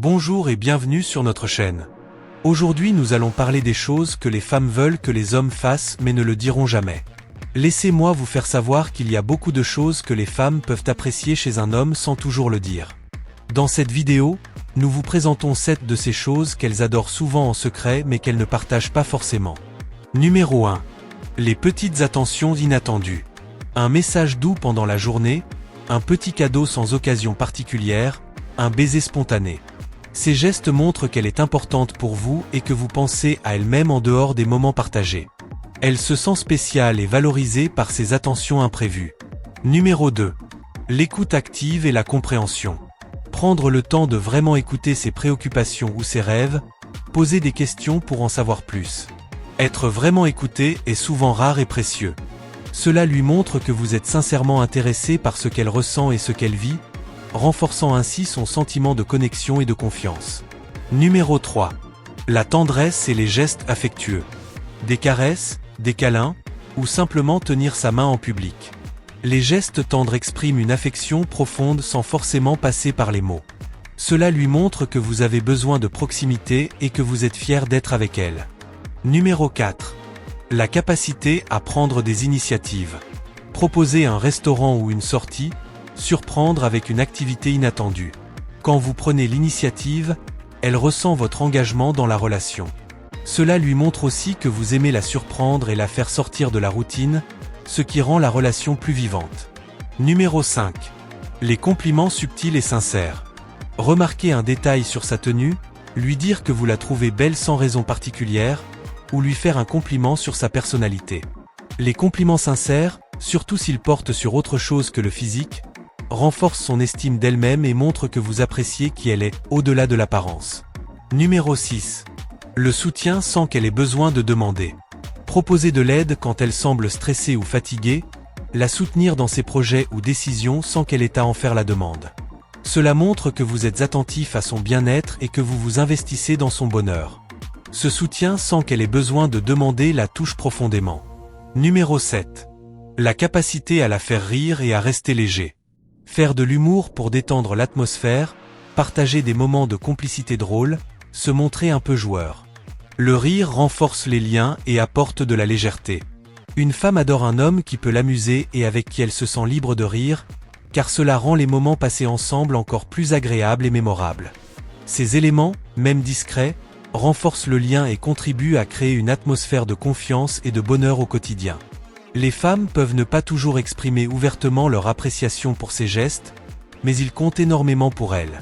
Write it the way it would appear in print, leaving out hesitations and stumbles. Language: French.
Bonjour et bienvenue sur notre chaîne. Aujourd'hui nous allons parler des choses que les femmes veulent que les hommes fassent mais ne le diront jamais. Laissez-moi vous faire savoir qu'il y a beaucoup de choses que les femmes peuvent apprécier chez un homme sans toujours le dire. Dans cette vidéo, nous vous présentons 7 de ces choses qu'elles adorent souvent en secret mais qu'elles ne partagent pas forcément. Numéro 1. Les petites attentions inattendues. Un message doux pendant la journée, un petit cadeau sans occasion particulière, un baiser spontané. Ces gestes montrent qu'elle est importante pour vous et que vous pensez à elle-même en dehors des moments partagés. Elle se sent spéciale et valorisée par ces attentions imprévues. Numéro 2. L'écoute active et la compréhension. Prendre le temps de vraiment écouter ses préoccupations ou ses rêves, poser des questions pour en savoir plus. Être vraiment écouté est souvent rare et précieux. Cela lui montre que vous êtes sincèrement intéressé par ce qu'elle ressent et ce qu'elle vit, renforçant ainsi son sentiment de connexion et de confiance. Numéro 3. La tendresse et les gestes affectueux. Des caresses, des câlins, ou simplement tenir sa main en public. Les gestes tendres expriment une affection profonde sans forcément passer par les mots. Cela lui montre que vous avez besoin de proximité et que vous êtes fier d'être avec elle. Numéro 4. La capacité à prendre des initiatives. Proposer un restaurant ou une sortie, surprendre avec une activité inattendue. Quand vous prenez l'initiative, elle ressent votre engagement dans la relation. Cela lui montre aussi que vous aimez la surprendre et la faire sortir de la routine, ce qui rend la relation plus vivante. Numéro 5. Les compliments subtils et sincères. Remarquez un détail sur sa tenue, lui dire que vous la trouvez belle sans raison particulière, ou lui faire un compliment sur sa personnalité. Les compliments sincères, surtout s'ils portent sur autre chose que le physique, renforcent son estime d'elle-même et montrent que vous appréciez qui elle est, au-delà de l'apparence. Numéro 6. Le soutien sans qu'elle ait besoin de demander. Proposer de l'aide quand elle semble stressée ou fatiguée, la soutenir dans ses projets ou décisions sans qu'elle ait à en faire la demande. Cela montre que vous êtes attentif à son bien-être et que vous vous investissez dans son bonheur. Ce soutien sans qu'elle ait besoin de demander la touche profondément. Numéro 7. La capacité à la faire rire et à rester léger. Faire de l'humour pour détendre l'atmosphère, partager des moments de complicité drôle, se montrer un peu joueur. Le rire renforce les liens et apporte de la légèreté. Une femme adore un homme qui peut l'amuser et avec qui elle se sent libre de rire, car cela rend les moments passés ensemble encore plus agréables et mémorables. Ces éléments, même discrets, renforcent le lien et contribuent à créer une atmosphère de confiance et de bonheur au quotidien. Les femmes peuvent ne pas toujours exprimer ouvertement leur appréciation pour ces gestes, mais ils comptent énormément pour elles.